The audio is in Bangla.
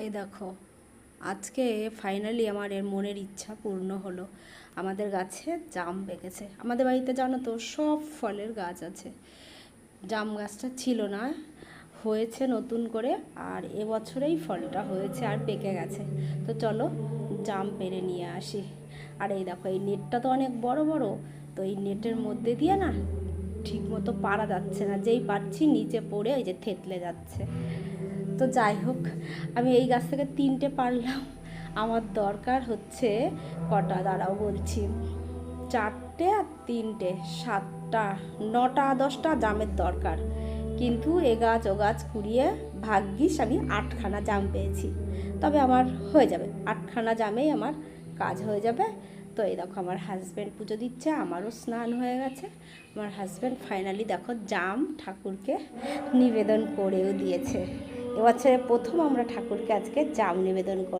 এই দেখো, আজকে ফাইনালি আমার মনের ইচ্ছা পূর্ণ হলো। আমাদের গাছে জাম পেকেছে। আমাদের বাড়িতে জানো তো সব ফলের গাছ আছে। জাম গাছটা ছিল না, হয়েছে নতুন করে। আর এবছরেই ফলটা হয়েছে আর পেকে গেছে। তো চলো জাম পেড়ে নিয়ে আসি। আর এই দেখো, এই নেটটা তো অনেক বড় বড়। তো এই নেটের মধ্যে দিয়ে না ঠিক মতো পারা যাচ্ছে না, যেই পারছি নিচে পড়ে ওই যে থেতলে যাচ্ছে। তো যাই হোক, আমি এই গাছ থেকে 3টে পারলাম। আমার দরকার হচ্ছে কটা, দাঁড়াও বলছি, 4টে আর 3টে, 7টা, 9টা 10টা জামের দরকার। কিন্তু এ গাছ ও গাছ কুড়িয়ে ভাগ্যিস আমি 8খানা জাম পেয়েছি। তবে আমার হয়ে যাবে, 8খানা জামেই আমার কাজ হয়ে যাবে। তো এই দেখো, আমার হাজব্যান্ড পুজো দিচ্ছে, আমারও স্নান হয়ে গেছে। আমার হাজব্যান্ড ফাইনালি দেখো জাম ঠাকুরকে নিবেদন করেও দিয়েছে। এবছরে প্রথম আমরা ঠাকুরকে আজকে জাম নিবেদন করি।